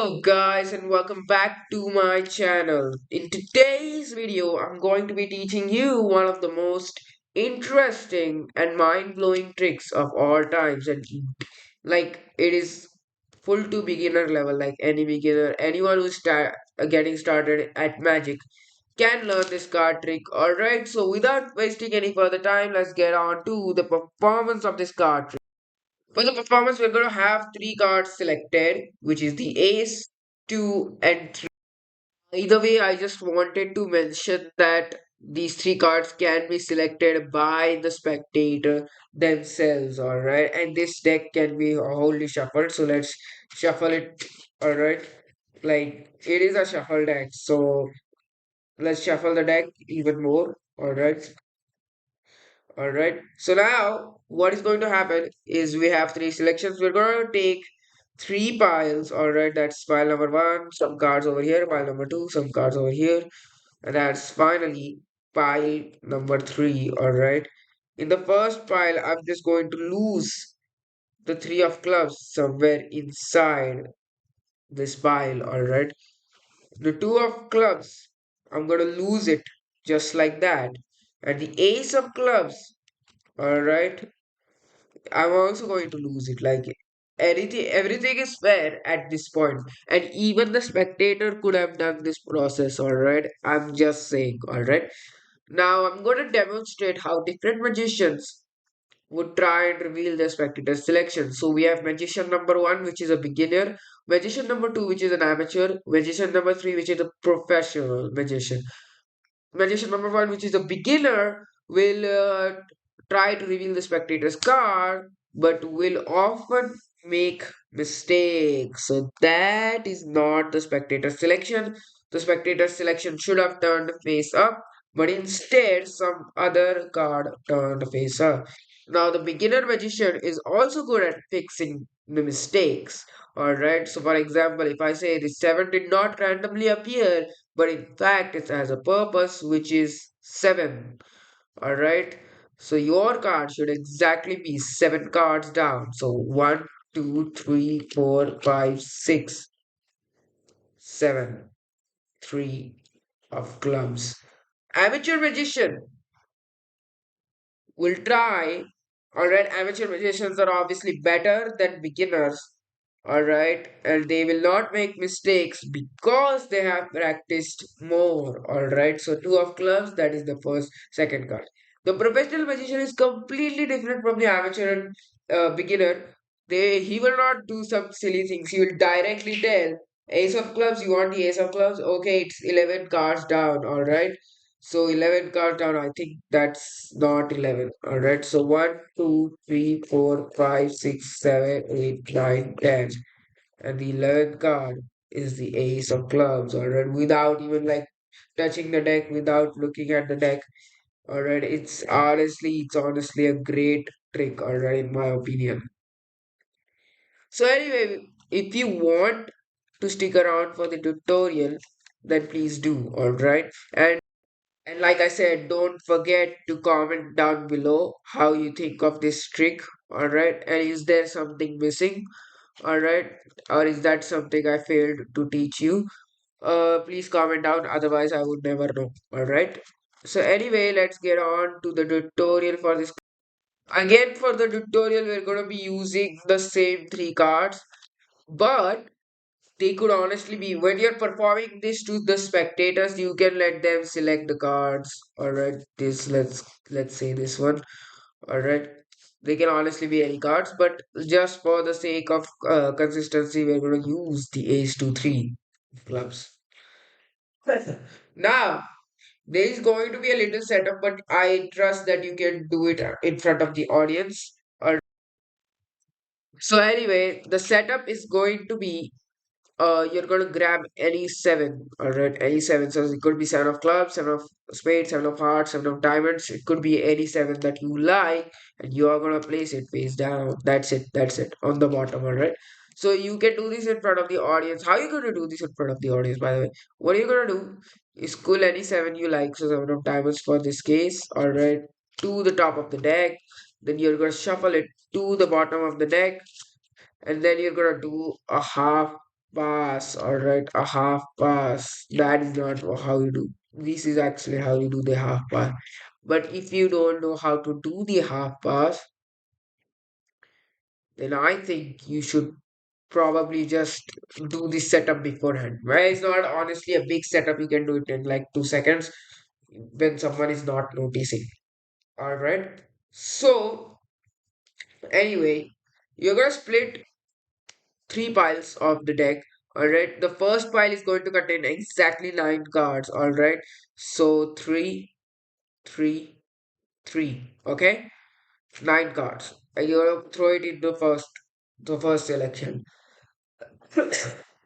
Hello guys and welcome back to my channel. In today's video, I'm going to be teaching you one of the most interesting and mind-blowing tricks of all times, and it is full to beginner level. Like any beginner, anyone who's getting started at magic can learn this card trick. Alright, so without wasting any further time, let's get on to the performance of this card trick. For the performance, we're going to have three cards selected, which is the ace, two, and three. Either way, I just wanted to mention that these three cards can be selected by the spectator themselves, alright? And this deck can be wholly shuffled, so let's shuffle it, alright? Like, it is a shuffle deck, so let's shuffle the deck even more, alright? All right. So now what is going to happen is we have three selections. We're going to take three piles. All right. That's pile number one, some cards over here, pile number two, some cards over here. And that's finally pile number three. All right. In the first pile, I'm just going to lose the three of clubs somewhere inside this pile. All right. The two of clubs, I'm going to lose it just like that. And the ace of clubs, all right, I'm also going to lose it. Like everything is fair at this point, and even the spectator could have done this process. All right, I'm just saying. All right, now I'm going to demonstrate how different magicians would try and reveal their spectator selection. So we have magician number one, which is a beginner; magician number two, which is an amateur; magician number three, which is a professional magician. Magician number one, which is a beginner, will try to reveal the spectator's card, but will often make mistakes. So that is not the spectator selection. The spectator selection should have turned face up, but instead some other card turned face up. Now the beginner magician is also good at fixing the mistakes. Alright, so for example, if I say the 7 did not randomly appear, but in fact it has a purpose which is 7. Alright, so your card should exactly be 7 cards down. So one, 2, 3, 4, 5, 6, 7, 3 of clubs. Amateur magician will try. Alright, amateur magicians are obviously better than beginners. Alright, and they will not make mistakes because they have practiced more. Alright, so two of clubs, that is the first, second card. The professional magician is completely different from the amateur and beginner. He will not do some silly things. He will directly tell ace of clubs, you want the ace of clubs? Okay, it's 11 cards down. Alright, so 11 cards down, I think that's not 11. Alright, so one, 2, 3, 4, 5, 6, 7, 8, 9, 10. And the 11th card is the ace of clubs. Alright, without even like touching the deck, without looking at the deck. Alright, it's honestly a great trick, alright, in my opinion. So anyway, if you want to stick around for the tutorial, then please do, alright? And like I said, don't forget to comment down below how you think of this trick. All right. And is there something missing? All right. Or is that something I failed to teach you? Please comment down. Otherwise, I would never know. All right. So anyway, let's get on to the tutorial for this. Again, for the tutorial, we're going to be using the same three cards, but they could honestly be when you're performing this to the spectators, you can let them select the cards. All right, this let's say this one. All right, they can honestly be any cards, but just for the sake of consistency, we're going to use the ace 2 3 clubs. Now there is going to be a little setup, but I trust that you can do it in front of the audience. So anyway, the setup is going to be you're gonna grab any seven, all right, any seven. So it could be seven of clubs, seven of spades, seven of hearts, seven of diamonds. It could be any seven that you like, and you are gonna place it face down. That's it. That's it on the bottom, all right. So you can do this in front of the audience. How are you gonna do this in front of the audience? By the way, what are you gonna do is pull any seven you like. So seven of diamonds for this case, all right, to the top of the deck. Then you're gonna shuffle it to the bottom of the deck, and then you're gonna do a half pass. Alright, a half pass. That is not how you do. This is actually how you do the half pass. But if you don't know how to do the half pass, then I think you should probably just do the setup beforehand. Well, it's not honestly a big setup. You can do it in like 2 seconds when someone is not noticing. All right. So anyway, you're gonna split three piles of the deck. All right. The first pile is going to contain exactly 9 cards. All right. So three, three, three. Okay. 9 cards. And you're gonna throw it in the first selection.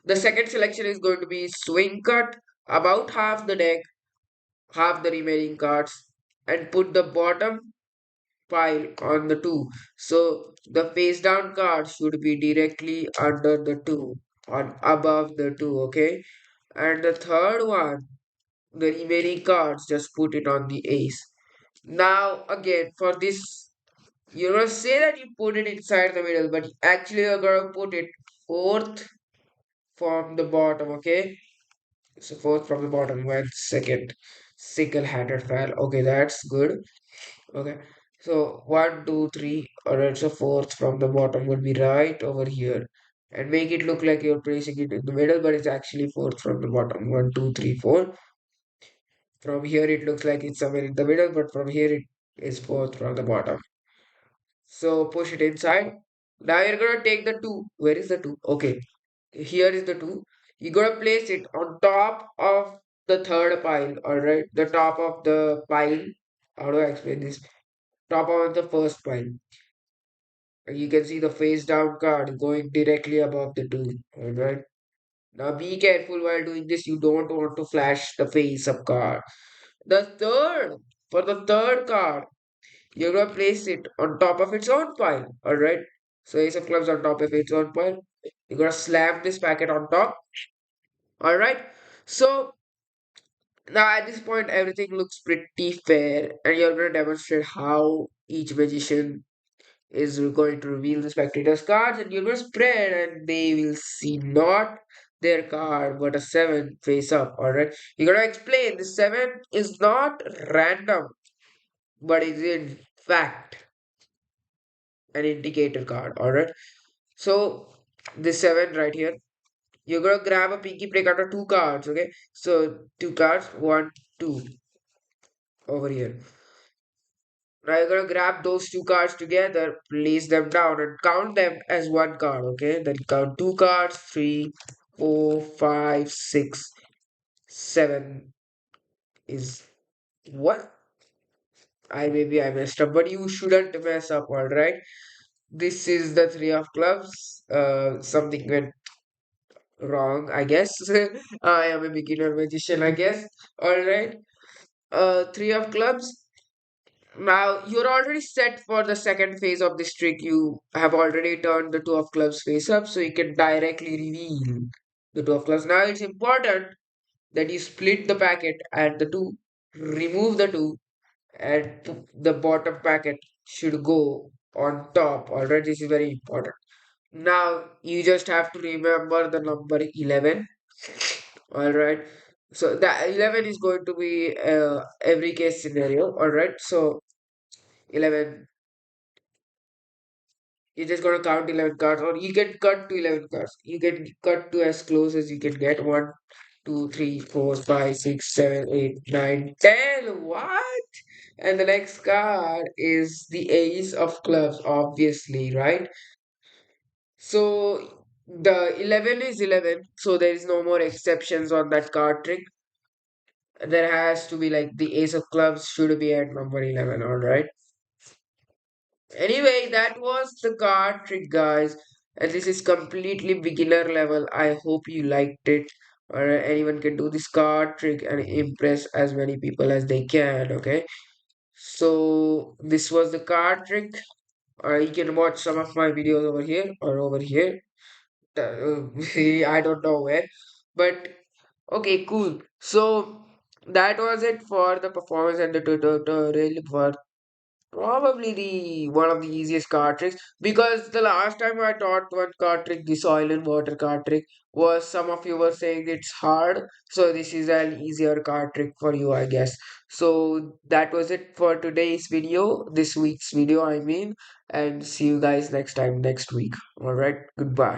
The second selection is going to be swing cut about half the deck, half the remaining cards, and put the bottom pile on the two. So the face down card should be directly under the two, on above the two, okay? And the third one, the remaining cards, just put it on the ace. Now again, for this, you're gonna say that you put it inside the middle, but actually you're gonna put it fourth from the bottom, okay? So fourth from the bottom, 1 second. Single-handed file. Okay, that's good. Okay. So one, two, three. Alright, so fourth from the bottom will be right over here. And make it look like you're placing it in the middle, but it's actually fourth from the bottom. One, two, three, four. From here it looks like it's somewhere in the middle, but from here it is fourth from the bottom. So push it inside. Now you're gonna take the two. Where is the two? Okay. Here is the two. You gotta place it on top of the third pile, alright? The top of the pile. How do I explain this? Top of the first pile. And you can see the face down card going directly above the two, alright? Now be careful while doing this. You don't want to flash the face up card. For the third card, you're gonna place it on top of its own pile, alright? So ace of clubs on top of its own pile. You're gonna slam this packet on top, alright? So now, at this point, everything looks pretty fair, and you're going to demonstrate how each magician is going to reveal the spectator's cards, and you're going to spread, and they will see not their card but a seven face up. All right, you're going to explain the seven is not random, but is in fact an indicator card. All right, so this seven right here, you're going to grab a pinky break out of 2 cards. Okay, so 2 cards, one, two over here. Now you're gonna grab those 2 cards together, place them down, and count them as 1 card. Okay, then count 2 cards, three, four, five, six, seven is what? I messed up, but you shouldn't mess up. All right, this is the three of clubs. Something went wrong, I guess. I am a beginner magician, I guess. All right. Three of clubs. Now you're already set for the second phase of this trick. You have already turned the two of clubs face up, so you can directly reveal the two of clubs. Now it's important that you split the packet and the two, remove the two, and the bottom packet should go on top. Alright, this is very important. Now you just have to remember the number 11. Alright, so the 11 is going to be every case scenario. Alright, so 11, you're just gonna count 11 cards, or you can cut to 11 cards. You can cut to as close as you can get. One, two, three, four, five, six, seven, 8, 9, 10. What? And the next card is the ace of clubs, obviously, right? So the 11 is 11, so there is no more exceptions on that card trick. There has to be like the ace of clubs should be at number 11, alright? Anyway, that was the card trick, guys. And this is completely beginner level. I hope you liked it. Or anyone can do this card trick and impress as many people as they can. Okay. So this was the card trick. You can watch some of my videos over here or over here. I don't know where, but okay, cool. So that was it for the performance and the tutorial for Probably the one of the easiest card tricks because the last time I taught one card trick, the soil and water card trick, was some of you were saying it's hard. So this is an easier card trick for you, I guess. So that was it for today's video, this week's video, I mean, and see you guys next time next week. All right, goodbye.